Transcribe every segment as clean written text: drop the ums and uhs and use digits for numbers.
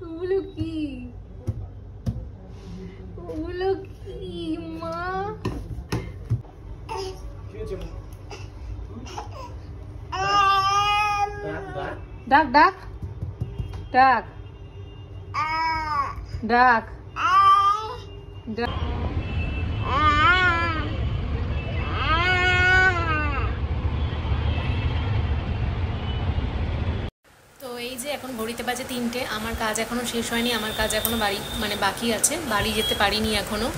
ওগুলো কি মা? ডাক ডাক ডাক ডাক ডাক। তো এই যে এখন ঘড়িতে বাজে 3টে, আমার কাজ এখনও শেষ হয়নি, আমার কাজ এখনও বাকি আছে, বাড়ি যেতে পারিনি এখনও।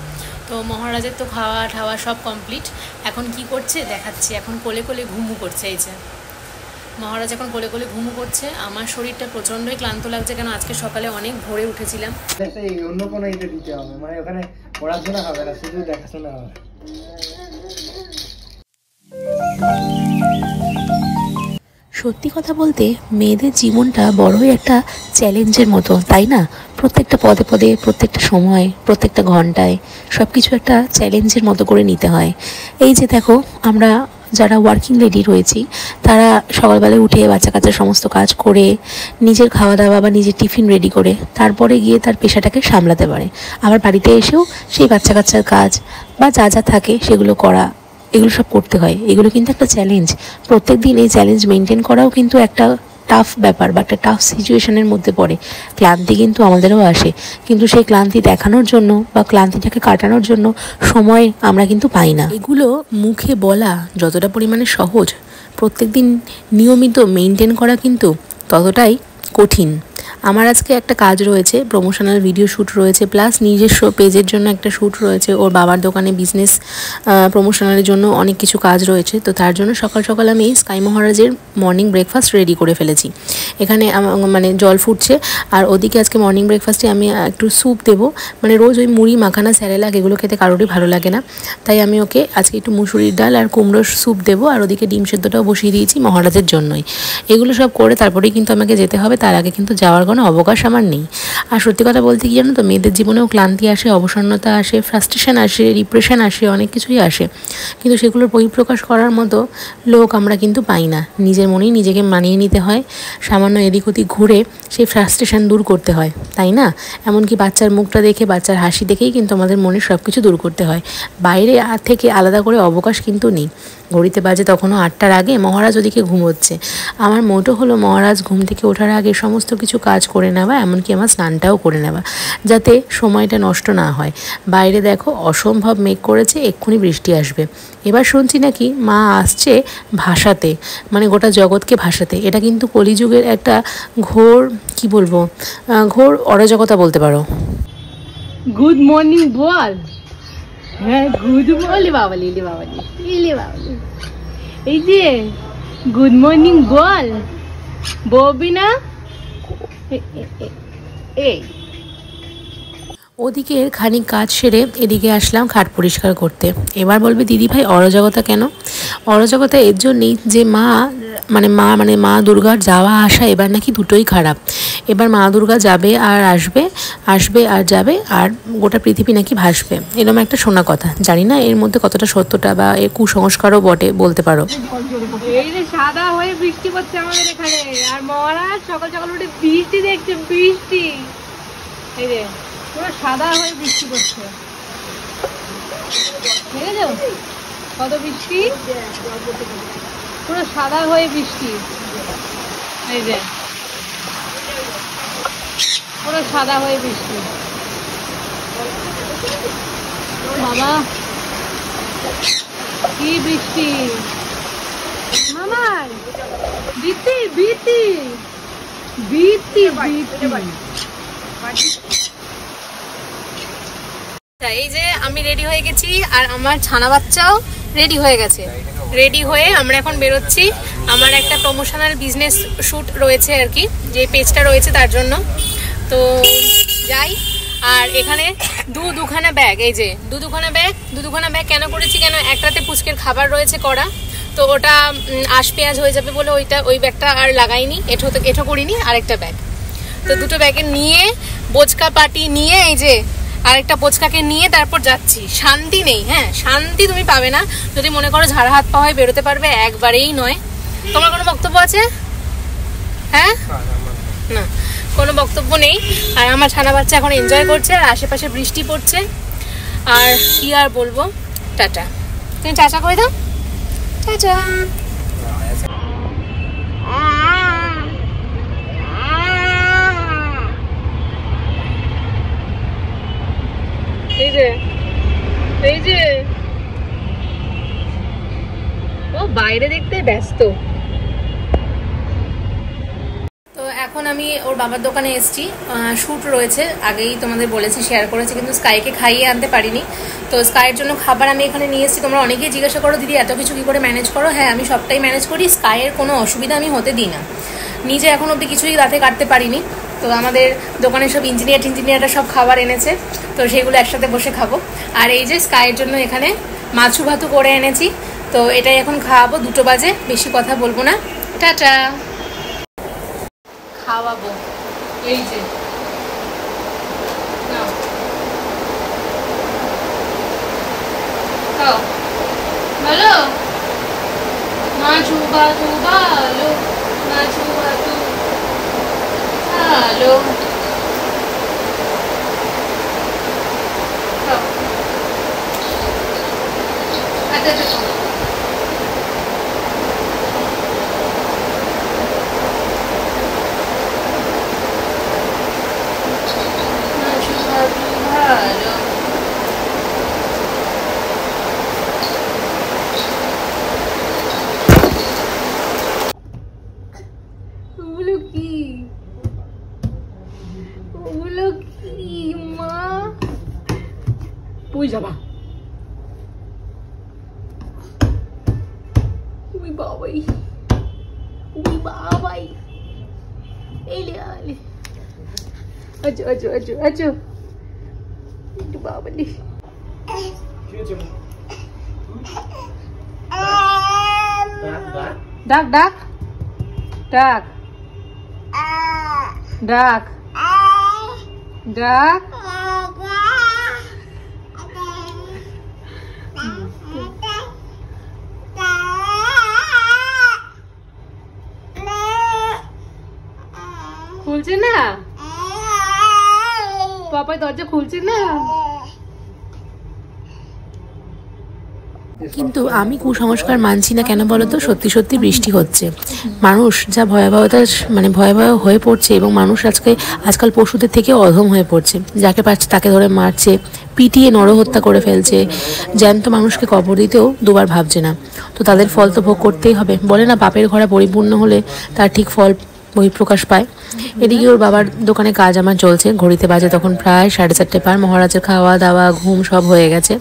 তো মহারাজের তো খাওয়া ঠাওয়া সব কমপ্লিট। এখন কি করছে দেখাচ্ছি। এখন কোলে কোলে ঘুমু করছে। এই যে মহারাজ এখন কোলে কোলে ঘুমু করছে। আমার শরীরটা প্রচণ্ডই ক্লান্ত লাগছে, কেন আজকে সকালে অনেক ভোরে উঠেছিলাম। অন্য কোনো ইতে দিতে হবে, মানে ওখানে পড়াশোনা হবে না, শুধু দেখাশোনা হবে। সত্যি কথা বলতে মেয়েদের জীবনটা বড়ই একটা চ্যালেঞ্জের মতো, তাই না? প্রত্যেকটা পদে পদে, প্রত্যেকটা সময়, প্রত্যেকটা ঘন্টায় সব কিছু একটা চ্যালেঞ্জের মতো করে নিতে হয়। এই যে দেখো, আমরা যারা ওয়ার্কিং লেডি রয়েছি তারা সকালবেলায় উঠে বাচ্চা কাচ্চার সমস্ত কাজ করে, নিজের খাওয়া দাওয়া বা নিজের টিফিন রেডি করে তারপরে গিয়ে তার পেশাটাকে সামলাতে পারে। আবার বাড়িতে এসেও সেই বাচ্চা কাচ্চার কাজ বা যা যা থাকে সেগুলো করা, এগুলো সব করতে হয়। এগুলো কিন্তু একটা চ্যালেঞ্জ। প্রত্যেক দিন এই চ্যালেঞ্জ মেনটেন করাও কিন্তু একটা টাফ ব্যাপার বা একটা টাফ সিচুয়েশনের মধ্যে পড়ে। ক্লান্তি কিন্তু আমাদেরও আসে, কিন্তু সেই ক্লান্তি দেখানোর জন্য বা ক্লান্তিটাকে কাটানোর জন্য সময় আমরা কিন্তু পাই না। এগুলো মুখে বলা যতটা পরিমাণে সহজ, প্রত্যেক দিন নিয়মিত মেনটেন করা কিন্তু ততটাই কঠিন। আমার আজকে একটা কাজ রয়েছে, প্রমোশনাল ভিডিও শ্যুট রয়েছে, প্লাস নিজস্ব পেজের জন্য একটা শ্যুট রয়েছে। ওর বাবার দোকানে বিজনেস প্রমোশনালের জন্য অনেক কিছু কাজ রয়েছে। তো তার জন্য সকাল সকাল আমি স্কাই মহারাজের মর্নিং ব্রেকফাস্ট রেডি করে ফেলেছি। এখানে মানে জল ফুটছে, আর ওদিকে আজকে মর্নিং ব্রেকফাস্টে আমি একটু স্যুপ দেবো। মানে রোজ ওই মুড়ি মাখানা স্যারেলাক এগুলো খেতে কারোরই ভালো লাগে না, তাই আমি ওকে আজকে একটু মুসুরির ডাল আর কুমড়োর স্যুপ দেবো। আর ওদিকে ডিম সেদ্ধটাও বসিয়ে দিয়েছি মহারাজের জন্যই। এগুলো সব করে তারপরেই কিন্তু আমাকে যেতে হবে, তার আগে কিন্তু যাওয়ার কোনো অবকাশ আমার নেই। আর সত্যি কথা বলতে কি জানো তো, মেয়েদের জীবনেও ক্লান্তি আসে, অবসন্নতা আসে, ফ্রাস্ট্রেশন আসে, ডিপ্রেশন আসে, অনেক কিছুই আসে, কিন্তু সেগুলোর বহিঃপ্রকাশ করার মতো লোক আমরা কিন্তু পাই না। নিজের মনেই নিজেকে মানিয়ে নিতে হয়, সামান্য এদিক ওদিক ঘুরে সেই ফ্রাস্ট্রেশন দূর করতে হয়, তাই না? এমনকি বাচ্চার মুখটা দেখে, বাচ্চার হাসি দেখেই কিন্তু আমাদের মনের সব কিছু দূর করতে হয়। বাইরে থেকে আলাদা করে অবকাশ কিন্তু নেই। ঘড়িতে বাজে তখনও 8টার আগে, মহারাজ ওদিকে ঘুমোচ্ছে। আমার মোটো হলো মহারাজ ঘুম থেকে ওঠার আগে সমস্ত কিছু কাজ করে নেওয়া, এমনকি আমার স্নানটাও করে নেওয়া, যাতে সময়টা নষ্ট না হয়। বাইরে দেখো অসম্ভব মেঘ করেছে, এক্ষুনি বৃষ্টি আসবে। এবার শুনছি নাকি মা আসছে ভাসাতে, মানে গোটা জগৎকে ভাসাতে। এটা কিন্তু কলিযুগের একটা ঘোর, কি বলবো, ঘোর অরাজকতা বলতে পারো। গুড মর্নিং বল। হ্যাঁ গুড মর্নিং বাবালি, ইলে বাবালি, ইলে বাবালি। এই যে গুড মর্নিং বল, বলবি না? এই ওদিকে খানিক কাজ সেরে এদিকে আসলাম খাট পরিষ্কার করতে। এবার বলবে দিদি ভাই অরাজকতা কেন? অরাজকতা এর জন্যই যে মা দুর্গার যাওয়া আসা এবার নাকি দুটোই খারাপ। এবার মা দুর্গা যাবে আর আসবে, আসবে আর যাবে, আর গোটা পৃথিবী নাকি ভাসবে, এরকম একটা শোনা কথা। জানি না এর মধ্যে কতটা সত্যটা বা এর কুসংস্কারও বটে বলতে পারো। এই যে সাদা হয়ে বৃষ্টি পড়ছে আমাদের এখানে, আর মহারাজ সকাল সকাল উঠে বৃষ্টি দেখছে। বৃষ্টি এই যে পুরো সাদা হয়ে বৃষ্টি পড়ছে, দেখেছো কত বৃষ্টি, পুরো সাদা হয়ে বৃষ্টি। এই যে পুরো সাদা হয়ে বৃষ্টি। বাবা কি বৃষ্টি, মামার বৃষ্টি বৃষ্টি বৃষ্টি বৃষ্টি। এই যে আমি রেডি হয়ে গেছি, আর আমার ছানা বাচ্চাও রেডি হয়ে গেছে। রেডি হয়ে আমরা এখন বেরোচ্ছি। আমার একটা প্রমোশনাল বিজনেস শ্যুট রয়েছে আর কি, যে পেজটা রয়েছে তার জন্য। তো যাই। আর এখানে দুখানা ব্যাগ, এই যে দুখানা ব্যাগ কেন করেছি, কেন একটাতে পুচকের খাবার রয়েছে করা, তো ওটা আশ পেঁয়াজ হয়ে যাবে বলে ওই ব্যাগটা আর লাগাইনি, এঠো করিনি। আরেকটা ব্যাগ, তো দুটো ব্যাগে নিয়ে বোচকা পাটি নিয়ে, এই যে আরেকটা বোচকাকে নিয়ে তারপর যাচ্ছি। শান্তি নেই, হ্যাঁ শান্তি তুমি পাবে না যদি মনে করো ঝাড়া হাত পা হয়ে বেরোতে পারবে, একবারেই নয়। তোমার কোনো বক্তব্য আছে? হ্যাঁ না, কোনো বক্তব্য নেই। আর আমার ছানা বাচ্চা এখন এনজয় করছে, আর আশেপাশে বৃষ্টি পড়ছে। আর কি আর বলবো, টাটা। তুমি চাচা করে দাও, টাটা। এই যে ও বাইরে দেখতে ব্যস্ত। তো এখন আমি ওর বাবার দোকানে এসেছি, শ্যুট রয়েছে, আগেই তোমাদের বলেছি, শেয়ার করেছি, কিন্তু স্কাইকে খাইয়ে আনতে পারিনি। তো স্কাইয়ের জন্য খাবার আমি এখানে নিয়ে এসেছি। তোমরা অনেকেই জিজ্ঞাসা করো দিদি এত কিছু কী করে ম্যানেজ করো। হ্যাঁ, আমি সবটাই ম্যানেজ করি, স্কাইয়ের কোনো অসুবিধা আমি হতে দিই না। নিজে এখন অবধি কিছুই রাতে কাটতে পারিনি। তো আমাদের দোকানে সব ইঞ্জিনিয়াররা সব খাবার এনেছে, তো সেগুলো একসাথে বসে খাবো। আর এই যে স্কাইয়ের জন্য এখানে মাছু ভাতু করে এনেছি, তো এটাই এখন খাওয়াবো। 2টো বাজে, বেশি কথা বলবো না, টাটা। খাওয়াবো এই যে বলো মাছু ভাতু ভালো, মাছু ভাতু ভালো। আচ্ছা পুই যাবা, উই বাবাই, উই বাবাই, এলে আলে, আচ্ছা আচ্ছা আচ্ছা আচ্ছা, একটু বাবালি। ডাক ডাক ডাক ডাক ডাক। খুলছে না পাপা, দরজা খুলছে না। কিন্তু আমি কুসংস্কার মানছি না কেন বলো তো, সত্যি সত্যি বৃষ্টি হচ্ছে, মানুষ যা ভয়াবহতা মানে ভয়াবহ হয়ে পড়ছে, এবং মানুষ আজকাল পশুদের থেকে অধম হয়ে পড়ছে, যাকে পাচ্ছে তাকে ধরে মারছে, পিটিয়ে নরহত্যা করে ফেলছে, জ্যান্ত মানুষকে কবর দিতেও দুবার ভাবছে না। তো তাদের ফল তো ভোগ করতেই হবে, বলে না পাপের ঘোড়া পরিপূর্ণ হলে তার ঠিক ফল বহিঃপ্রকাশ পায়। এদিকে ওর বাবার দোকানে কাজ আমার চলছে, ঘড়িতে বাজে তখন প্রায় 4:30 পার। মহারাজের খাওয়া দাওয়া ঘুম সব হয়ে গেছে,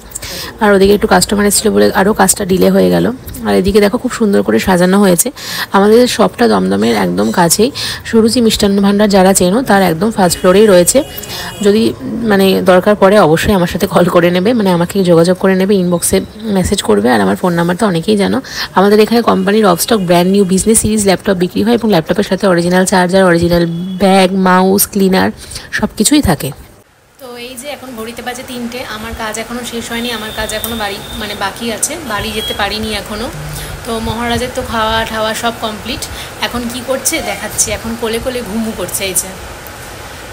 আর ওদিকে একটু কাস্টমার এসেছিলো বলে আরও কাজটা ডিলে হয়ে গেল। আর এদিকে দেখো খুব সুন্দর করে সাজানো হয়েছে। আমাদের শপটা দমদমের একদম কাছেই, সুরুচি মিষ্টান্ন ভাণ্ডার যারা চেনো তার একদম ফার্স্ট ফ্লোরেই রয়েছে। যদি মানে দরকার পড়ে অবশ্যই আমার সাথে কল করে নেবে, মানে আমাকে যোগাযোগ করে নেবে, ইনবক্সে মেসেজ করবে। আর আমার ফোন নাম্বার তো অনেকেই জানো। আমাদের এখানে কোম্পানির off stock brand new business series laptop বিক্রি হয়, এবং ল্যাপটপের সাথে original charger, original bag, mouse, cleaner সব কিছুই থাকে। তো এই যে এখন ঘড়িতে বাজে 3টে, আমার কাজ এখনও শেষ হয়নি, আমার কাজ এখনও বাকি আছে, বাড়ি যেতে পারিনি এখনও। তো মহারাজের তো খাওয়া ঠাওয়া সব কমপ্লিট। এখন কি করছে দেখাচ্ছি, এখন কোলে কোলে ঘুমু করছে। এই যে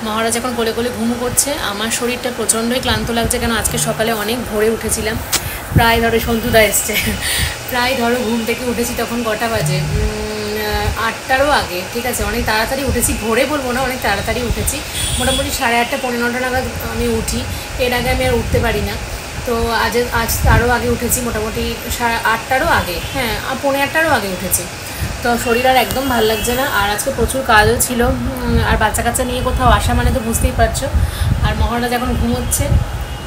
মহারাজ এখন কোলে কোলে ঘুমু করছে। আমার শরীরটা প্রচণ্ডই ক্লান্ত লাগছে, কেন আজকে সকালে অনেক ভোরে উঠেছিলাম, প্রায় ধরো সন্তুদা এসছে, প্রায় ধরো ঘুম থেকে উঠেছি তখন কটা বাজে, 8টারও আগে, ঠিক আছে, অনেক তাড়াতাড়ি উঠেছি, ভোরে বলবো না, অনেক তাড়াতাড়ি উঠেছি, মোটামুটি 8:30 পৌনে 9টা নাগাদ আমি উঠি, এর আগে আমি আর উঠতে পারি না। তো আজ তারও আগে উঠেছি, মোটামুটি 8টারও আগে, হ্যাঁ পৌনে 8টারও আগে উঠেছি। তো শরীর আর একদম ভালো লাগছে না, আর আজকে প্রচুর কাজও ছিল, আর বাচ্চা কাচ্চা নিয়ে কোথাও আসা মানে তো বুঝতেই পারছো। আর মহারাজ এখন ঘুমোচ্ছে,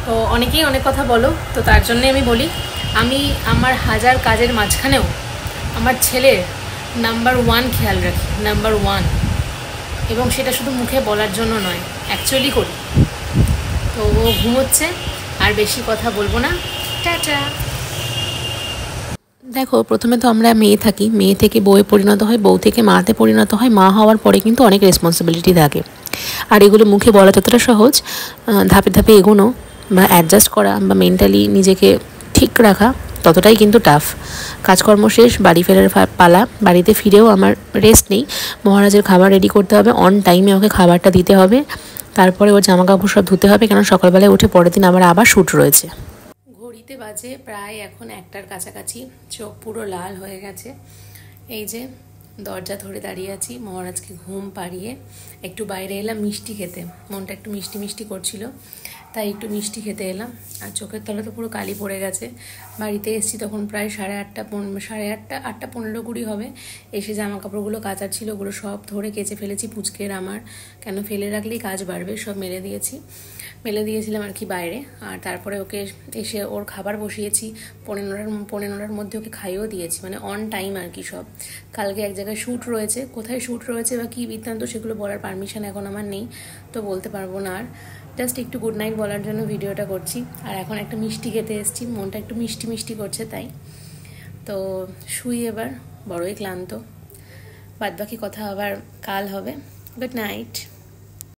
তো অনেকেই অনেক কথা বলো, তো তার জন্যে আমি বলি, আমি আমার হাজার কাজের মাঝখানেও আমার ছেলের নাম্বার 1 খেয়াল রাখি, নাম্বার 1, এবং সেটা শুধু মুখে বলার জন্য নয়, অ্যাকচুয়ালি করি। তো ও ঘুমোচ্ছে, আর বেশি কথা বলবো না, টাটা। দেখো প্রথমে তো আমরা মেয়ে থাকি, মেয়ে থেকে বউয়ে পরিণত হয়, বউ থেকে মাতে পরিণত হয়, মা হওয়ার পরে কিন্তু অনেক রেসপন্সিবিলিটি থাকে। আর এগুলো মুখে বলা যতটা সহজ, ধাপে ধাপে এগোনো বা অ্যাডজাস্ট করা বা মেন্টালি নিজেকে ঠিক রাখা ততটাই কিন্তু টাফ। কাজকর্ম শেষ, বাড়ি ফেরার পালা। বাড়িতে ফিরেও আমার রেস্ট নেই, মহারাজের খাবার রেডি করতে হবে, অন টাইমে ওকে খাবারটা দিতে হবে, তারপরে ওর জামা কাপড় সব ধুতে হবে, কারণ সকালবেলায় উঠে পরের দিন আবার শ্যুট রয়েছে। ঘড়িতে বাজে প্রায় এখন 1টার কাছাকাছি, চোখ পুরো লাল হয়ে গেছে। এই যে দরজা ধরে দাঁড়িয়ে আছি, মহারাজকে ঘুম পাড়িয়ে একটু বাইরে এলাম মিষ্টি খেতে। মনটা একটু মিষ্টি মিষ্টি করছিল, তাই একটু মিষ্টি খেতে এলাম। আর চোখের তলা তো পুরো কালি পড়ে গেছে। বাড়িতে এসেছি তখন প্রায় 8:30 15 হবে। এসে জামা কাপড়গুলো কাচার ছিল, ওগুলো সব ধরে কেচে ফেলেছি। পুচকের আমার, কেন ফেলে রাখলেই কাজ বাড়বে, সব মেলে দিয়েছিলাম আর কি বাইরে। আর তারপরে ওকে এসে ওর খাবার বসিয়েছি, 15টার মধ্যে ওকে খাইয়েও দিয়েছি, মানে অন টাইম আর কি সব। কালকে এক জায়গায় শ্যুট রয়েছে, কোথায় শ্যুট রয়েছে বা কী বৃত্তান্ত সেগুলো বলার পারমিশন এখন আমার নেই, তো বলতে পারবো না। আর জাস্ট একটু গুড নাইট বলার জন্য ভিডিওটা করছি। আর এখন একটা মিষ্টি খেতে এসেছি, মনটা একটু মিষ্টি মিষ্টি করছে, তাই তো শুই এবার, বড়ই ক্লান্ত। বাদবাকি কথা আবার কাল হবে। Good night.